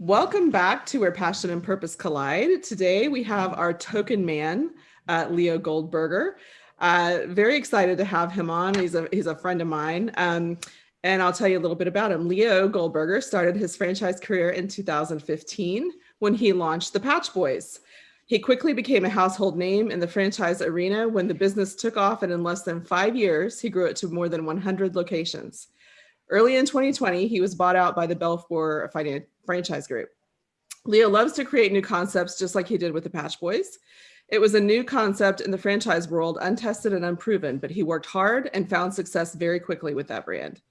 Welcome back to Where Passion and Purpose Collide. Today we have our token man, Leo Goldberger. Very excited to have him on. He's a friend of mine. And I'll tell you a little bit about him. Leo Goldberger started his franchise career in 2015 when he launched the Patch Boys. He quickly became a household name in the franchise arena when the business took off, and in less than 5 years, he grew it to more than 100 locations. Early in 2020, he was bought out by the Belfour Franchise Group. Leo loves to create new concepts just like he did with the Patch Boys. It was a new concept in the franchise world, untested and unproven, but he worked hard and found success very quickly with that brand.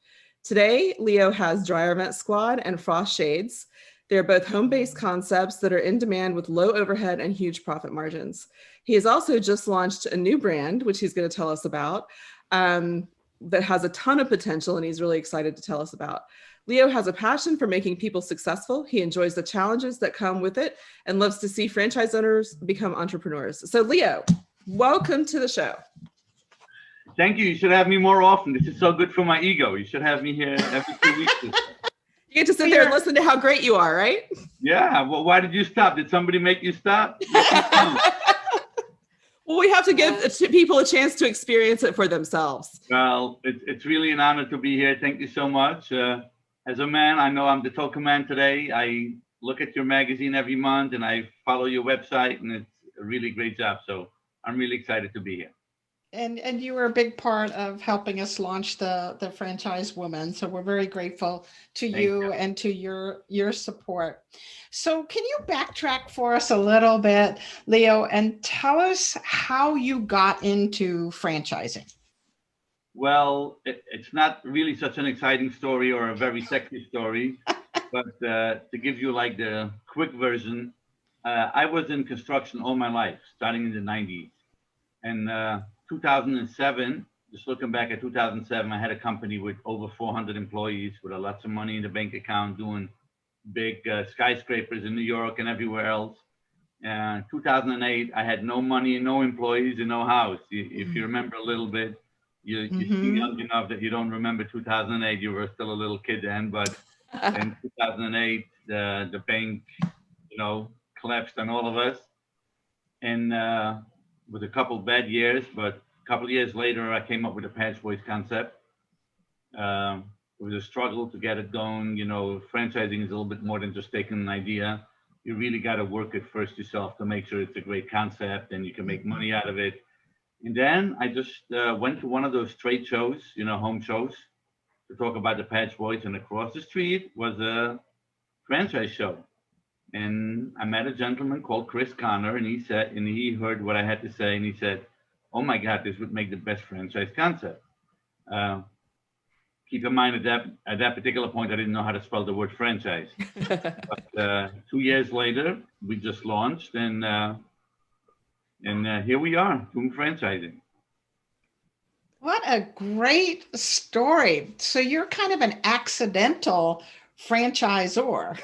Today, Leo has Dryer Event Squad and Frost Shades. They're both home-based concepts that are in demand with low overhead and huge profit margins. He has also just launched a new brand, which he's going to tell us about, that has a ton of potential, and he's really excited to tell us about. Leo has a passion for making people successful. He enjoys the challenges that come with it and loves to see franchise owners become entrepreneurs. So Leo, welcome to the show. Thank you. You should have me more often. This is so good for my ego. You should have me here every 2 weeks. You get to sit there and listen to how great you are, right? Yeah. Well, why did you stop? Did somebody make you stop? Well, we have to give people a chance to experience it for themselves. Well, it's really an honor to be here. Thank you so much. As a man, I know I'm the token man today. I look at your magazine every month and I follow your website, and it's a really great job. So I'm really excited to be here. And you were a big part of helping us launch the Franchise Woman. So we're very grateful to you and to your support. So can you backtrack for us a little bit, Leo, and tell us how you got into franchising? Well, it's not really such an exciting story or a very sexy story, but to give you like the quick version, I was in construction all my life, starting in the 90s. And 2007, just looking back at 2007, I had a company with over 400 employees with lots of money in the bank account, doing big skyscrapers in New York and everywhere else. 2008, I had no money and no employees and no house. If you remember a little bit, you're still young enough that you don't remember 2008. You were still a little kid then, but in 2008, the bank, collapsed on all of us. And with a couple of bad years, but a couple of years later, I came up with the Patch Boys concept. It was a struggle to get it going. Franchising is a little bit more than just taking an idea. You really got to work it first yourself to make sure it's a great concept and you can make money out of it. And then I just went to one of those trade shows, home shows, to talk about the Patch Boys. And across the street was a franchise show. And I met a gentleman called Chris Connor, and he heard what I had to say, and he said, "Oh my God, this would make the best franchise concept." Keep in mind at that particular point, I didn't know how to spell the word franchise. But 2 years later, we just launched, and here we are doing franchising. What a great story! So you're kind of an accidental franchisor.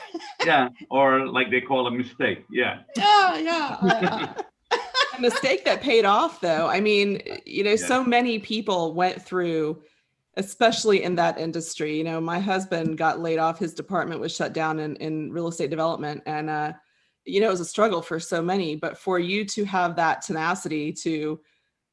Yeah, or like they call a mistake. Yeah. Yeah. A mistake that paid off, though. I mean, so many people went through, especially in that industry. My husband got laid off. His department was shut down in real estate development. And, it was a struggle for so many. But for you to have that tenacity to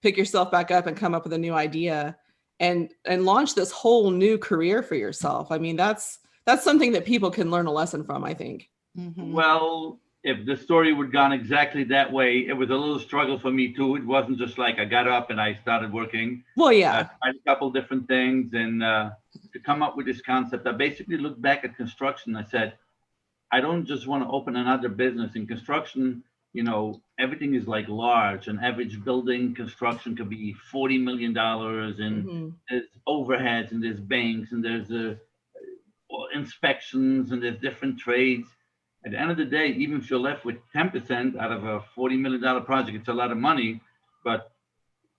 pick yourself back up and come up with a new idea and launch this whole new career for yourself, I mean, that's something that people can learn a lesson from, I think. Mm-hmm. Well, if the story would gone exactly that way, it was a little struggle for me too. It wasn't just like I got up and I started working. Well, yeah. I tried a couple different things, and to come up with this concept, I basically looked back at construction. I said, I don't just want to open another business. In construction, everything is like large. An average building construction could be $40 million, and there's overheads, and there's banks, and there's inspections, and there's different trades. At the end of the day, even if you're left with 10% out of a $40 million project, it's a lot of money, but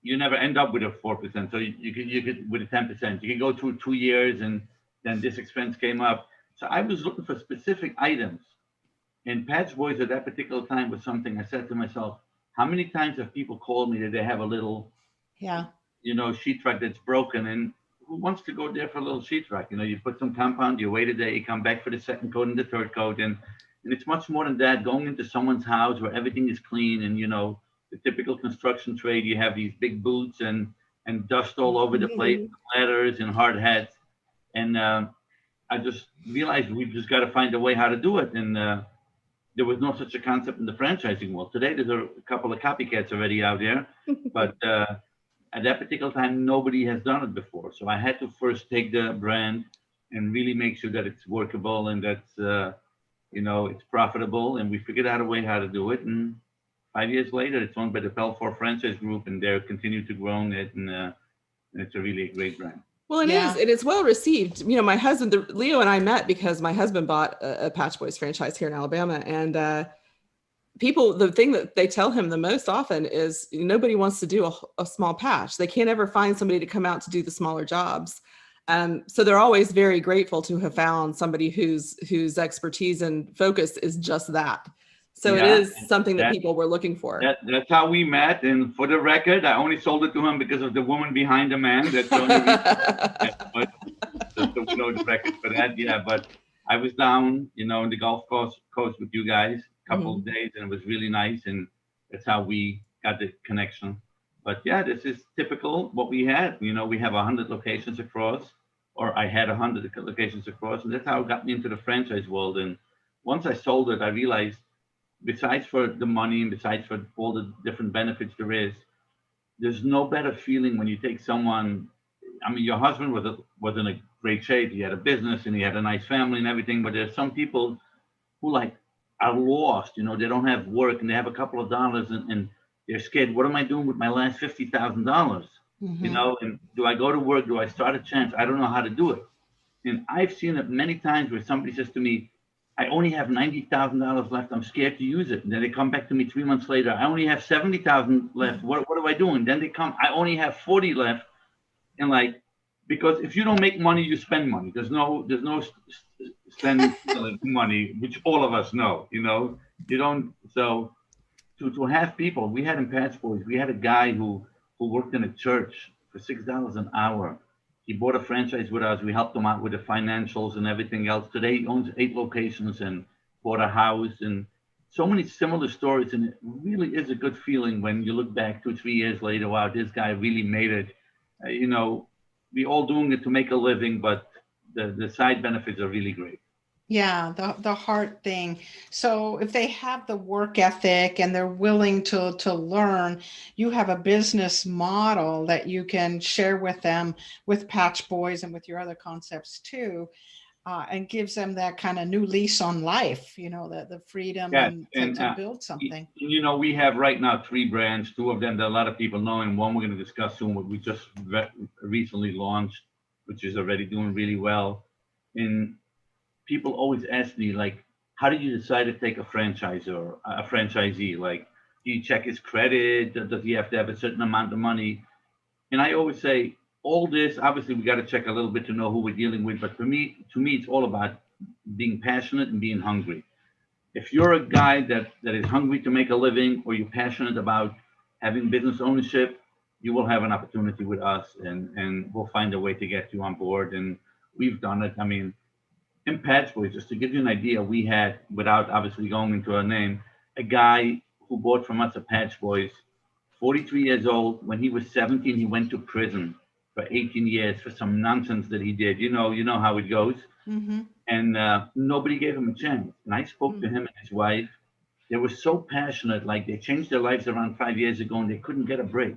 you never end up with a 4%. So you could with a 10%, you can go through 2 years, and then this expense came up. So I was looking for specific items, and Patch Boys at that particular time was something I said to myself, how many times have people called me that they have a little, sheetrock that's broken, and who wants to go there for a little sheetrock? You put some compound, you wait a day, you come back for the second coat and the third coat, and And it's much more than that. Going into someone's house where everything is clean, and the typical construction trade, you have these big boots and dust all over the place, ladders and hard hats. And I just realized we've just got to find a way how to do it. And there was no such a concept in the franchising world. Today, there's a couple of copycats already out there, but at that particular time, nobody has done it before. So I had to first take the brand and really make sure that it's workable and that it's profitable. And we figured out a way how to do it. And 5 years later, it's owned by the Pelfor Franchise Group, and they're continuing to grow it, and it's a really great brand. Well, it is. It is well received. My husband, Leo, and I met because my husband bought a Patch Boys franchise here in Alabama, and the thing that they tell him the most often is nobody wants to do a small patch. They can't ever find somebody to come out to do the smaller jobs. So they're always very grateful to have found somebody whose expertise and focus is just that. So it is something that people were looking for. That's how we met. And for the record, I only sold it to him because of the woman behind the man. That's the only reason. Just so we know the record for that. Yeah, but I was down, in the Gulf Coast with you guys a couple of days, and it was really nice. And that's how we got the connection. But yeah, this is typical what we had. We have 100 locations across, or I had 100 locations across, and that's how it got me into the franchise world. And once I sold it, I realized, besides for the money and besides for all the different benefits there's no better feeling when you take someone. I mean, your husband was in a great shape. He had a business and he had a nice family and everything, but there's some people who are lost. They don't have work and they have a couple of dollars and they're scared. What am I doing with my last $50,000? And do I go to work? Do I start a chance? I don't know how to do it. And I've seen it many times where somebody says to me, I only have $90,000 left. I'm scared to use it. And then they come back to me 3 months later. I only have 70,000 left. What do I do? And then they come, I only have 40 left. And because if you don't make money, you spend money. There's no spending money, which all of us know, you don't. So to have people, we had in Patch Boys, we had a guy who worked in a church for $6 an hour. He bought a franchise with us. We helped him out with the financials and everything else. Today, he owns 8 locations and bought a house, and so many similar stories. And it really is a good feeling when you look back 2-3 years later. Wow, this guy really made it. We all doing it to make a living, but the side benefits are really great. Yeah, the hard thing. So if they have the work ethic and they're willing to learn, you have a business model that you can share with them with Patch Boys and with your other concepts too, and gives them that kind of new lease on life, the freedom to build something. We have right now 3 brands, 2 of them that a lot of people know, and one we're going to discuss soon, what we just recently launched, which is already doing really well. And people always ask me, how did you decide to take a franchisor, a franchisee? Do you check his credit? Does he have to have a certain amount of money? And I always say, all this, obviously, we got to check a little bit to know who we're dealing with. But to me, it's all about being passionate and being hungry. If you're a guy that is hungry to make a living, or you're passionate about having business ownership, you will have an opportunity with us, and we'll find a way to get you on board. And we've done it. I mean, in Patch Boys, just to give you an idea, we had, without obviously going into a name, a guy who bought from us a Patch Boys, 43 years old. When he was 17, he went to prison for 18 years for some nonsense that he did. You know how it goes. Mm-hmm. And nobody gave him a chance. And I spoke to him and his wife. They were so passionate, they changed their lives around 5 years ago, and they couldn't get a break.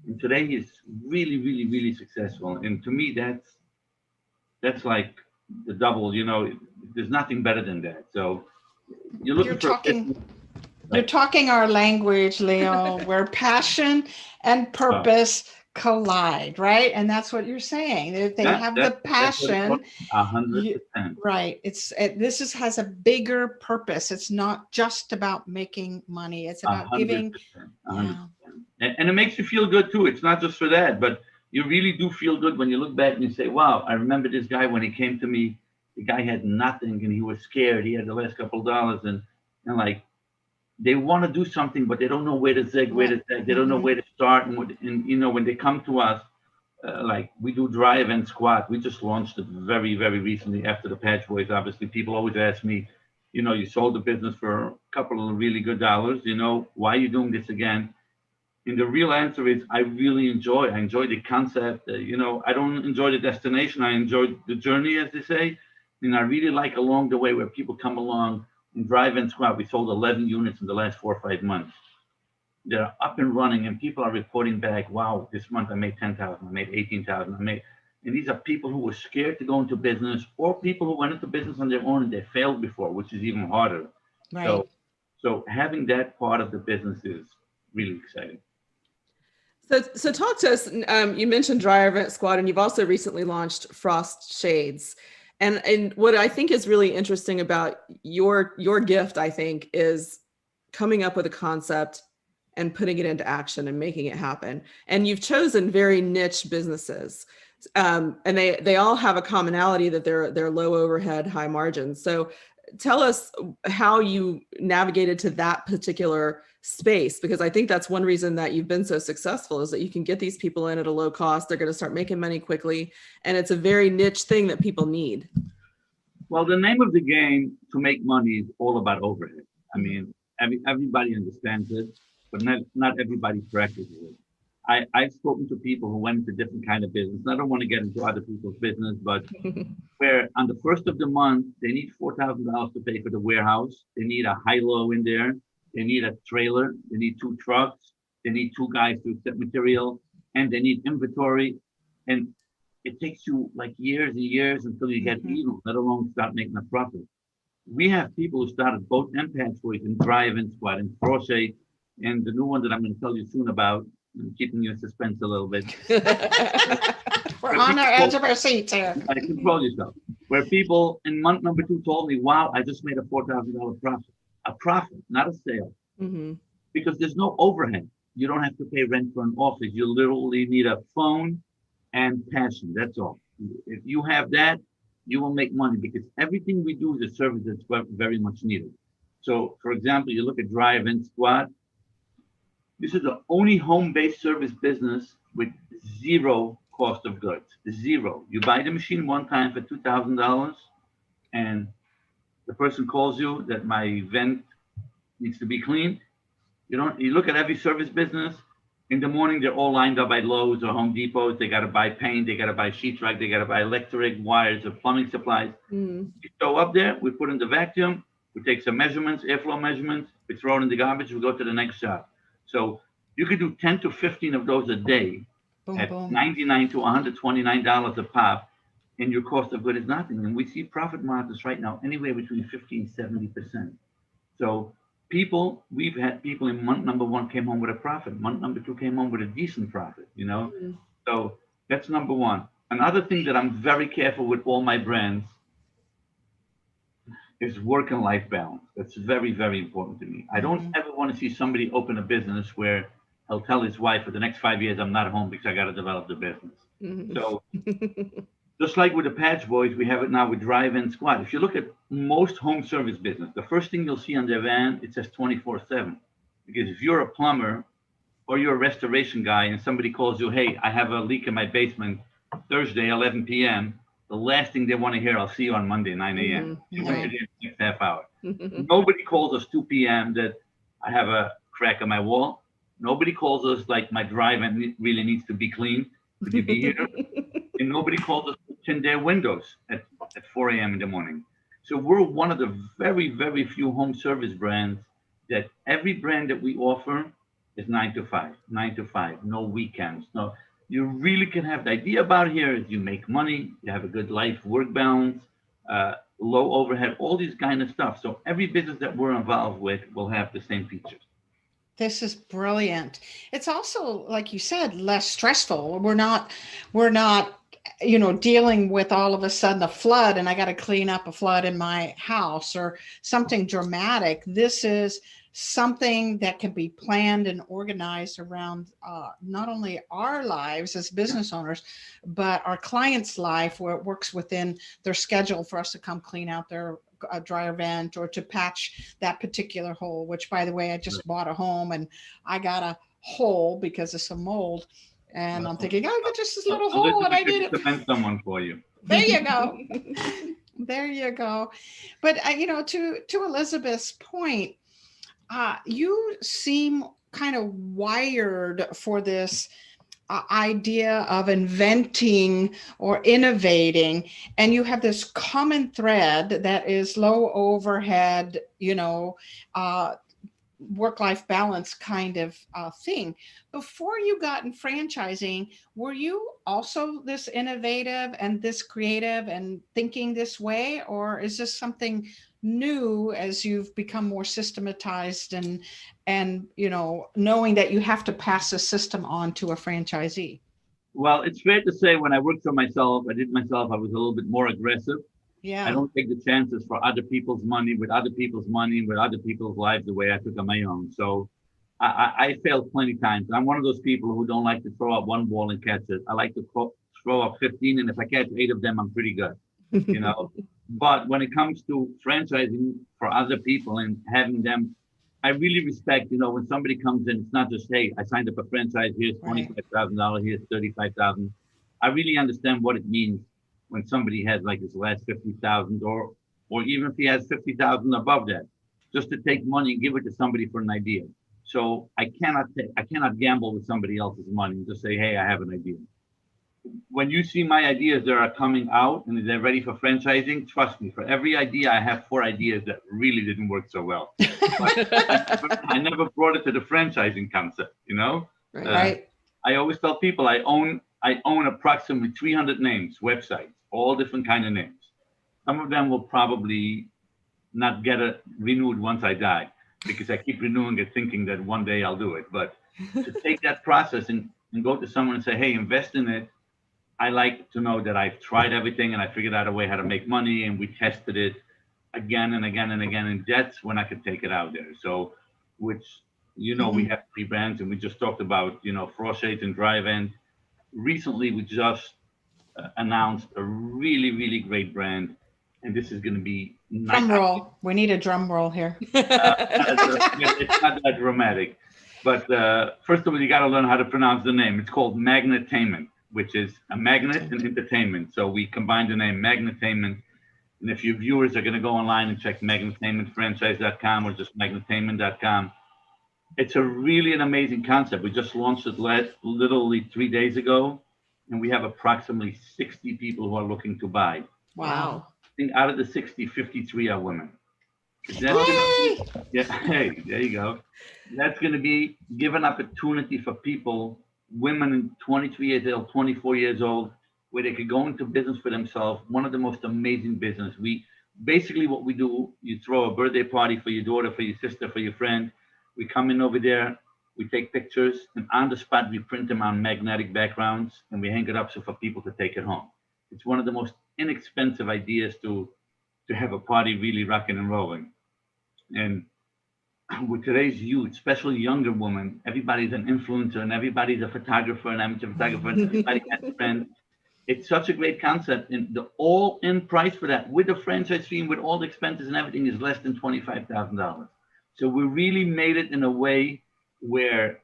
And today he's really, really, really successful. And to me, that's like the double. There's nothing better than that. So you're talking our language, Leo, where passion and purpose collide, right? And that's what you're saying. If they have the passion, 100%. Right. This has a bigger purpose. It's not just about making money. It's about 100%, giving. 100%. And it makes you feel good too. It's not just for that, but you really do feel good when you look back and you say, wow, I remember this guy when he came to me. The guy had nothing and he was scared. He had the last couple of dollars and they want to do something, but they don't know where to zig, They don't know where to start. And when they come to us, we do dry event squat. We just launched it very, very recently after the Patch Boys. Obviously, people always ask me, You sold the business for a couple of really good dollars. Why are you doing this again? And the real answer is I enjoy the concept. I don't enjoy the destination. I enjoy the journey, as they say. And I really like along the way where people come along and drive and squat. We sold 11 units in the last 4 or 5 months. They're up and running, and people are reporting back, wow, this month I made 10,000, I made 18,000, and these are people who were scared to go into business, or people who went into business on their own and they failed before, which is even harder. Right. So having that part of the business is really exciting. So talk to us. You mentioned Dryer Vent Squad, and you've also recently launched Frost Shades. And what I think is really interesting about your gift, I think, is coming up with a concept and putting it into action and making it happen. And you've chosen very niche businesses, and they all have a commonality that they're low overhead, high margins. So tell us how you navigated to that particular space, because I think that's one reason that you've been so successful is that you can get these people in at a low cost. They're going to start making money quickly, and it's a very niche thing that people need. Well, the name of the game to make money is all about overhead. I mean, everybody understands it, but not everybody practices it. I've spoken to people who went into different kind of business. I don't want to get into other people's business, but where on the first of the month, they need $4,000 to pay for the warehouse. They need a high-low in there. They need a trailer. They need 2 trucks. They need 2 guys to accept material, and they need inventory. And it takes you like years and years until you get even, let alone start making a profit. We have people who started both and patchwork and Drive-In Squad and crochet, and the new one that I'm going to tell you soon about. I'm keeping you in suspense a little bit. We're on the edge of our seats here. Control yourself. Where people in month number 2 told me, wow, I just made a $4,000 profit. A profit, not a sale. Mm-hmm. Because there's no overhead. You don't have to pay rent for an office. You literally need a phone and passion. That's all. If you have that, you will make money, because everything we do is a service that's very much needed. So, for example, you look at Drive-In Squad. This is the only home-based service business with 0 cost of goods. 0. You buy the machine one time for $2,000, and the person calls you that my vent needs to be cleaned. You look at every service business. In the morning, they're all lined up by Lowe's or Home Depot. They got to buy paint. They got to buy sheetrock. They got to buy electric wires or plumbing supplies. You go up there. We put in the vacuum. We take some measurements, airflow measurements. We throw it in the garbage. We go to the next shop. So you could do 10 to 15 of those a day at $99 to $129 a pop, and your cost of good is nothing. And we see profit margins right now anywhere between 50 and 70%. So we've had people in month number 1 came home with a profit. Month number 2 came home with a decent profit, So that's number 1. Another thing that I'm very careful with all my brands is work and life balance. That's very, very important to me. I don't ever want to see somebody open a business where he'll tell his wife, for the next 5 years, I'm not home because I got to develop the business. So just like with the Patch Boys, we have it now with Drive-In Squad. If you look at most home service business, the first thing you'll see on their van, it says 24/7. Because if you're a plumber or you're a restoration guy and somebody calls you, hey, I have a leak in my basement, Thursday, 11 p.m., the last thing they want to hear, I'll see you on Monday, 9 a.m. You want to get the next half hour. Nobody calls us 2 p.m. that I have a crack on my wall. Nobody calls us like my drive-in really needs to be clean. Could you be here? And nobody calls us to tint their windows at 4 a.m. in the morning. So we're one of the very, very few home service brands that every brand that we offer is 9 to 5, no weekends, no. You really can have the idea about here is you make money, you have a good life work balance, low overhead, all these kind of stuff. So every business that we're involved with will have the same features. This is brilliant. It's also, like you said, less stressful. We're not, dealing with all of a sudden a flood and I got to clean up a flood in my house or something dramatic. This is something that can be planned and organized around not only our lives as business owners, but our clients' life, where it works within their schedule for us to come clean out their dryer vent or to patch that particular hole, which, by the way, I just bought a home and I got a hole because of some mold. And I'm thinking, I got just this little hole and I need it. Find someone for you. There you go. There you go. But to Elizabeth's point, you seem kind of wired for this idea of inventing or innovating, and you have this common thread that is low overhead, work-life balance kind of thing. Before you got in franchising, were you also this innovative and this creative and thinking this way, or is this something new as you've become more systematized and knowing that you have to pass the system on to a franchisee? Well, it's fair to say when I worked for myself, I was a little bit more aggressive. Yeah. I don't take the chances for other people's money, with other people's lives the way I took on my own. So I failed plenty of times. I'm one of those people who don't like to throw out one ball and catch it. I like to throw up 15, and if I catch 8 of them, I'm pretty good, But when it comes to franchising for other people and having them, I really respect, when somebody comes in, it's not just, hey, I signed up a franchise, here's $25,000, here's $35,000. I really understand what it means when somebody has like his last 50,000, or even if he has 50,000 above that, just to take money and give it to somebody for an idea. So I cannot gamble with somebody else's money and just say, hey, I have an idea. When you see my ideas that are coming out and they're ready for franchising, trust me, for every idea, I have 4 ideas that really didn't work so well. But I never brought it to the franchising concept, Right. I always tell people I own approximately 300 names, websites, all different kind of names. Some of them will probably not get renewed once I die, because I keep renewing it thinking that one day I'll do it. But to take that process and go to someone and say, hey, invest in it, I like to know that I've tried everything and I figured out a way how to make money, and we tested it again and again and again. And that's when I could take it out there. So, which, we have 3 brands, and we just talked about, Frost Shades and Dry Vent. Recently, we just announced a really, really great brand, and this is going to be drum roll. We need a drum roll here. It's not that dramatic, but first of all, you got to learn how to pronounce the name. It's called Magnetainment, which is a magnet and entertainment. So we combined the name Magnetainment. And if your viewers are going to go online and check magnetainmentfranchise.com or just magnetainment.com, it's really an amazing concept. We just launched it literally 3 days ago, and we have approximately 60 people who are looking to buy. Wow. I think out of the 60, 53 are women. Hey, there you go. That's going to be give an opportunity for people, women 23 years old, 24 years old, where they could go into business for themselves. One of the most amazing business. What we do, you throw a birthday party for your daughter, for your sister, for your friend. We come in over there, we take pictures, and on the spot, we print them on magnetic backgrounds, and we hang it up so for people to take it home. It's one of the most inexpensive ideas to have a party really rocking and rolling. And with today's youth, especially younger women, everybody's an influencer and everybody's a photographer and amateur photographer and everybody has a friend. It's such a great concept, and the all-in price for that with the franchise fee and with all the expenses and everything is less than $25,000. So we really made it in a way where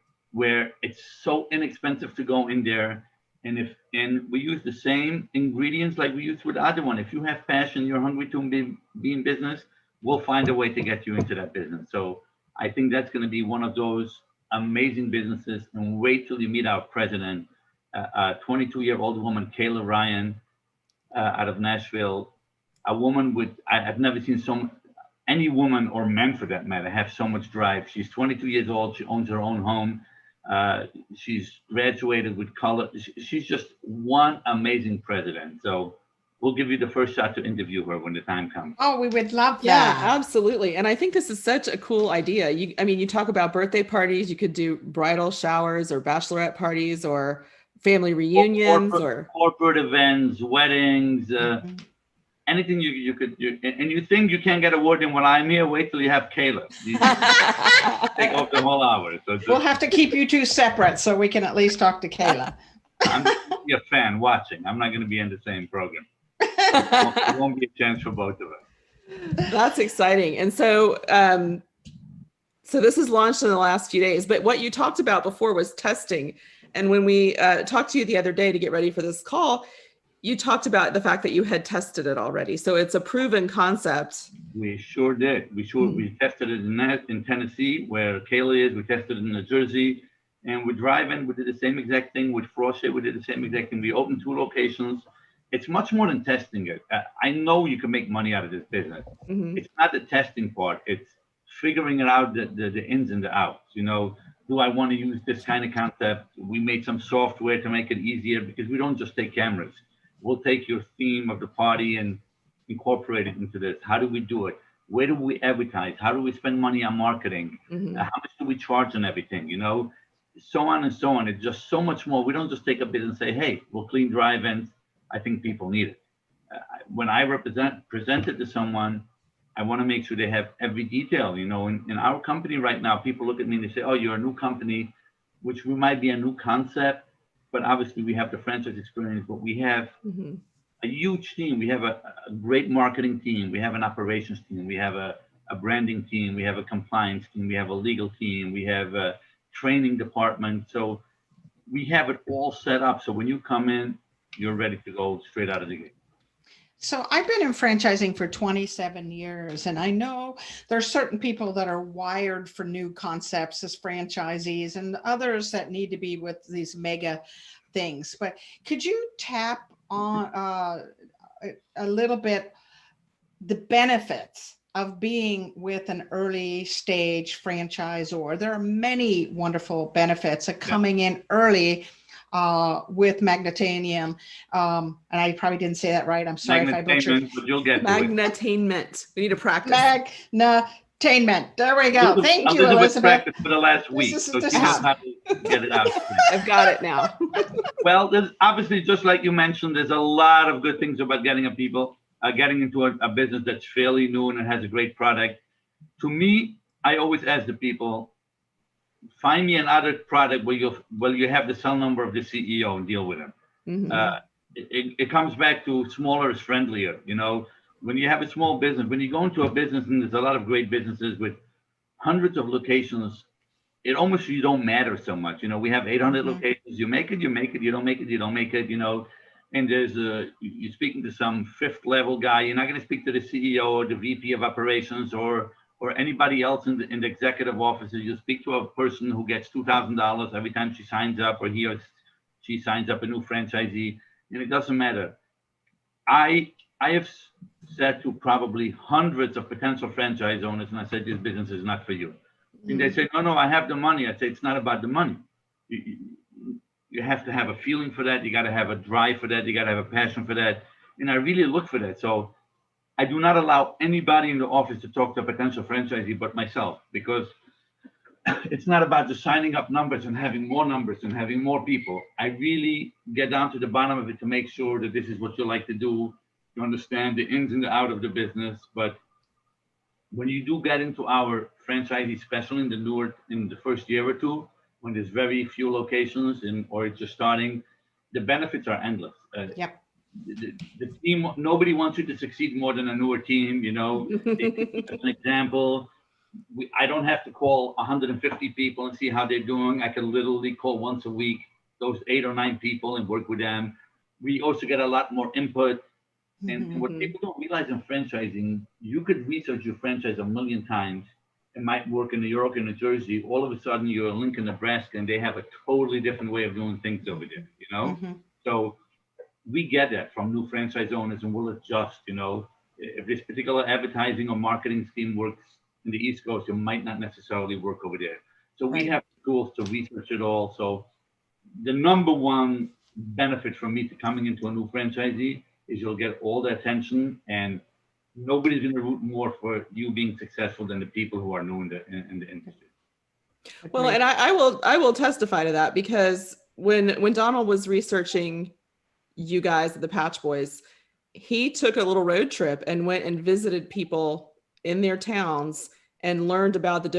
it's so inexpensive to go in there. And we use the same ingredients like we use with the other one. If you have passion, you're hungry to be in business, we'll find a way to get you into that business. So I think that's going to be one of those amazing businesses. And wait till you meet our president, a 22-year-old woman, Kayla Ryan, out of Nashville. A woman I've never seen any woman or man for that matter have so much drive. She's 22 years old. She owns her own home. She's graduated with college. She's just one amazing president. So we'll give you the first shot to interview her when the time comes. Oh, we would love that. Yeah, absolutely. And I think this is such a cool idea. You talk about birthday parties. You could do bridal showers or bachelorette parties or family reunions or corporate events, weddings, anything you could do. And you think you can't get a word in while I'm here, wait till you have Kayla. Take off the whole hour. So we'll have to keep you two separate so we can at least talk to Kayla. I'm just gonna be a fan watching. I'm not going to be in the same program. It won't be a chance for both of us. That's exciting. And so this is launched in the last few days, but what you talked about before was testing. And when we talked to you the other day to get ready for this call, you talked about the fact that you had tested it already. So it's a proven concept. We sure did. We tested it in Tennessee, where Kayla is. We tested it in New Jersey. And with drive-in, we did the same exact thing. With Frosted, we did the same exact thing. We opened 2 locations. It's much more than testing it. I know you can make money out of this business. It's not the testing part. It's figuring it out, the ins and the outs. You know, do I want to use this kind of concept? We made some software to make it easier, because we don't just take cameras. We'll take your theme of the party and incorporate it into this. How do we do it? Where do we advertise? How do we spend money on marketing? How much do we charge on everything? You know, so on and so on. It's just so much more. We don't just take a bit and say, hey, we'll clean drive-ins. I think people need it. When I present it to someone, I want to make sure they have every detail. You know, in our company right now, people look at me and they say, oh, you're a new company, which we might be a new concept, but obviously we have the franchise experience, but we have a huge team. We have a great marketing team. We have an operations team. We have a branding team. We have a compliance team. We have a legal team. We have a training department. So we have it all set up. So when you come in, you're ready to go straight out of the gate. So I've been in franchising for 27 years, and I know there's certain people that are wired for new concepts as franchisees and others that need to be with these mega things. But could you tap on a little bit the benefits of being with an early stage franchisor? There are many wonderful benefits of coming in early with Magnetanium. And I probably didn't say that right. I'm sorry if I butchered. But you'll get Magnetainment. We need to practice. Magnetainment. There we go. Thank you, Elizabeth. Practice for the last week, so she knows how to get it out. I've got it now. Well, there's obviously, just like you mentioned, there's a lot of good things about getting into a business that's fairly new and it has a great product. To me, I always ask the people, find me another product where you have the cell number of the CEO and deal with him. It comes back to smaller is friendlier. You know, when you have a small business, when you go into a business, and there's a lot of great businesses with hundreds of locations, it almost, you don't matter so much. You know, we have 800 locations. You make it, you make it. You don't make it, you don't make it. You know, and you're speaking to some 5th level guy. You're not going to speak to the CEO or the VP of operations or anybody else in the executive offices. You speak to a person who gets $2,000 every time she signs up, or he or she signs up a new franchisee, and it doesn't matter. I have said to probably hundreds of potential franchise owners, and I said, this business is not for you. And they say, no, I have the money. I say, it's not about the money. You have to have a feeling for that. You got to have a drive for that. You got to have a passion for that. And I really look for that. So I do not allow anybody in the office to talk to a potential franchisee but myself, because it's not about just signing up numbers and having more numbers and having more people. I really get down to the bottom of it to make sure that this is what you like to do. You understand the ins and the outs of the business. But when you do get into our franchisee special in the first year or two, when there's very few locations or it's just starting, the benefits are endless. The team, nobody wants you to succeed more than a newer team. You know, as an example, I don't have to call 150 people and see how they're doing. I can literally call once a week those 8 or 9 people and work with them. We also get a lot more input. And what people don't realize in franchising, you could research your franchise a million times. It might work in New York and New Jersey. All of a sudden, you're in Lincoln, Nebraska, and they have a totally different way of doing things over there. You know, so we get that from new franchise owners, and we'll adjust. You know, if this particular advertising or marketing scheme works in the East Coast, it might not necessarily work over there. So we have tools to research it all. So the number one benefit from me to coming into a new franchisee is you'll get all the attention, and nobody's going to root more for you being successful than the people who are new in the industry. Well, and I will testify to that, because when Donald was researching you guys at the Patch Boys, he took a little road trip and went and visited people in their towns and learned about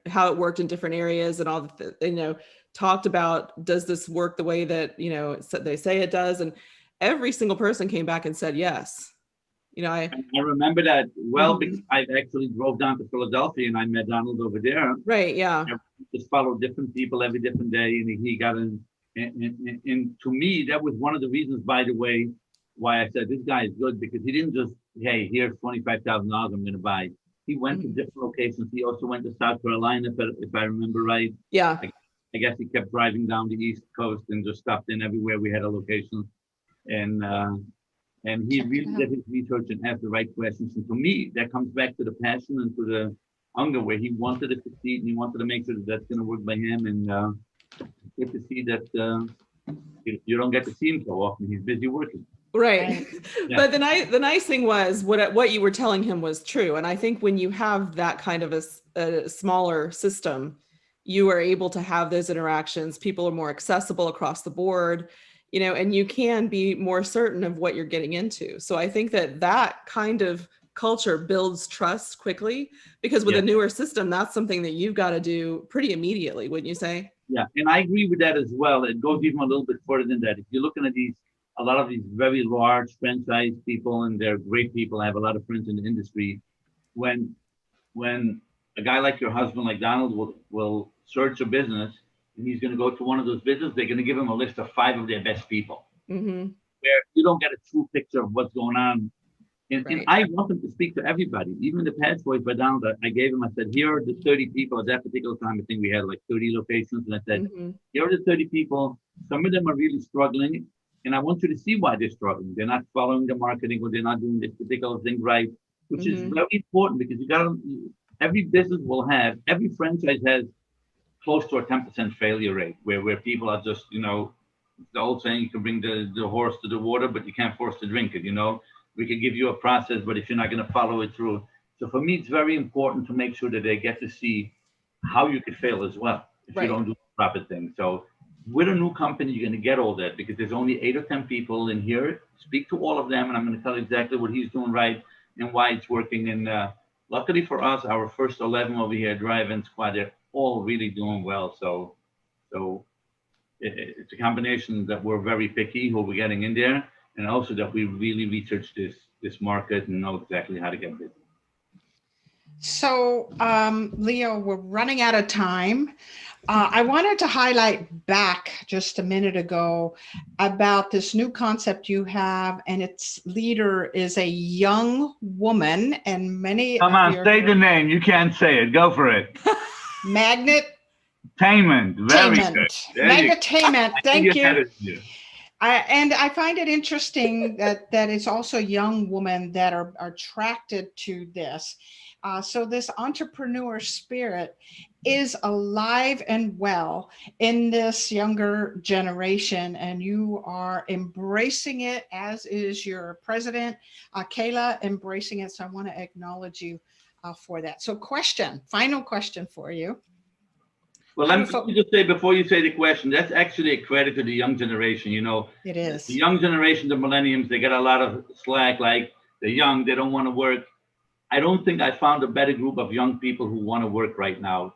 how it worked in different areas and all talked about, does this work the way that, they say it does? And every single person came back and said, yes. I remember that well, because I actually drove down to Philadelphia and I met Donald over there. Right. Yeah. I just followed different people every different day, and he got in. And to me, that was one of the reasons, by the way, why I said this guy is good, because he didn't just, hey, here's $25,000 I'm going to buy. He went to different locations. He also went to South Carolina, if I remember right. Yeah. I guess he kept driving down the East Coast and just stopped in everywhere we had a location. And he really did his research and asked the right questions. And to me, that comes back to the passion and to the hunger, where he wanted to succeed and he wanted to make sure that that's going to work by him. And good to see that you don't get to see him so often. He's busy working. Right. Yeah. But the nice thing was what you were telling him was true. And I think when you have that kind of a smaller system, you are able to have those interactions. People are more accessible across the board, you know, and you can be more certain of what you're getting into. So I think that kind of culture builds trust quickly, because with a newer system, that's something that you've got to do pretty immediately, wouldn't you say? Yeah, and I agree with that as well. It goes even a little bit further than that. If you're looking at a lot of these very large franchise people, and they're great people. I have a lot of friends in the industry. When a guy like your husband, like Donald, will search a business, and he's going to go to one of those businesses, they're going to give him a list of 5 of their best people, where you don't get a true picture of what's going on. And I want them to speak to everybody, even the Patch Boys by Donald. I gave him, I said, here are the 30 people at that particular time. I think we had like 30 locations. And I said, here are the 30 people. Some of them are really struggling. And I want you to see why they're struggling. They're not following the marketing, or they're not doing this particular thing right, which is very important, because every business will have, every franchise has close to a 10% failure rate, where people are just, you know, the old saying, you can bring the horse to the water, but you can't force to drink it, you know. We can give you a process, but if you're not going to follow it through. So for me, it's very important to make sure that they get to see how you could fail as well if you don't do the proper thing. So with a new company, you're going to get all that, because there's only 8 or 10 people in here. Speak to all of them, and I'm going to tell you exactly what he's doing right and why it's working. And luckily for us, our first 11 over here, Drive-In Squad, they're all really doing well. So it's a combination that we're very picky who we're getting in there, and also that we really research this market and know exactly how to get busy. So, Leo, we're running out of time. I wanted to highlight back just a minute ago about this new concept you have, and its leader is a young woman, and many. Come on, say the name. You can't say it. Go for it. Magnetainment. Very good. Magnetainment. Thank you. And I find it interesting that it's also young women that are attracted to this. So this entrepreneur spirit is alive and well in this younger generation, and you are embracing it, as is your president, Kayla, embracing it. So I want to acknowledge you for that. So final question for you. Well, let me just say, before you say the question, that's actually a credit to the young generation. You know, it is. The young generation, the millennials, they get a lot of slack, like they're young, they don't want to work. I don't think I found a better group of young people who want to work right now.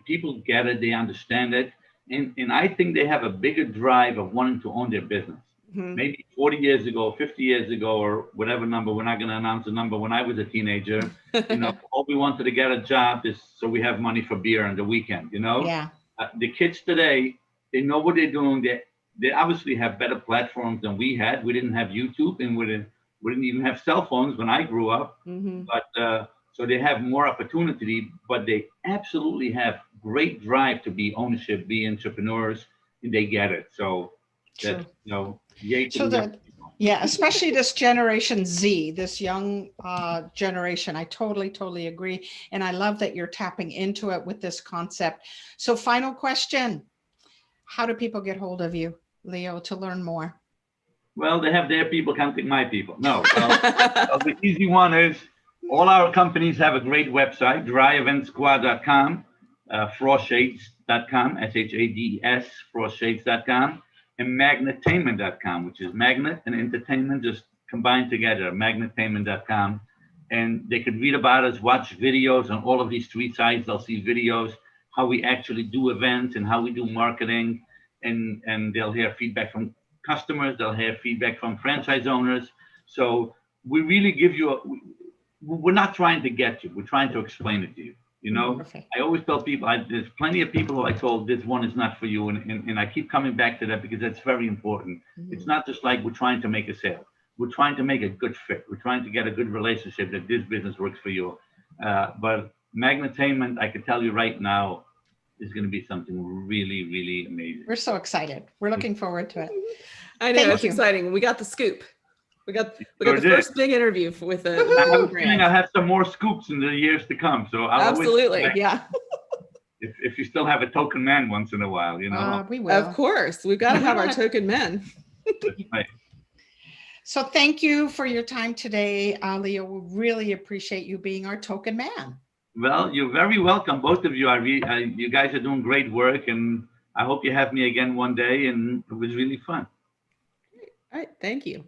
People get it, they understand it. And I think they have a bigger drive of wanting to own their business. Maybe 40 years ago, 50 years ago, or whatever number, we're not going to announce a number. When I was a teenager, you know, all we wanted to get a job is so we have money for beer on the weekend, you know? Yeah. The kids today, they know what they're doing. They obviously have better platforms than we had. We didn't have YouTube, and we didn't even have cell phones when I grew up. But so they have more opportunity, but they absolutely have great drive to be ownership, be entrepreneurs, and they get it. So that, you know, especially this Generation Z, this young generation. I totally agree. And I love that you're tapping into it with this concept. So final question, how do people get hold of you, Leo, to learn more? Well, they have their people, can't take my people. No, the easy one is all our companies have a great website, driveinsquad.com, frostshades.com, SHADS, frostshades.com, and magnetainment.com, which is magnet and entertainment just combined together, magnetainment.com. And they could read about us, watch videos on all of these 3 sites. They'll see videos, how we actually do events and how we do marketing, and they'll hear feedback from customers, they'll hear feedback from franchise owners. So we really give you we're not trying to get you, we're trying to explain it to you. You know, I always tell people, there's plenty of people who I told this one is not for you. And I keep coming back to that because that's very important. It's not just like we're trying to make a sale. we're trying to make a good fit. We're trying to get a good relationship that this business works for you. But Magnetainment, I can tell you right now, is going to be something really, really amazing. We're so excited. We're looking forward to it. I know, Thank it's you. exciting. We got the scoop. We got Sure the did. first big interview with the I have a brand. feeling I'll have some more scoops in the years to come. So I'll always Absolutely, come back yeah. if you still have a token man once in a while, you know. We will. Of course, we've got to have our token men. That's right. So thank you for your time today, Leo. We really appreciate you being our token man. Well, you're very welcome, both of you. You guys are doing great work, and I hope you have me again one day. And it was really fun. All right, thank you.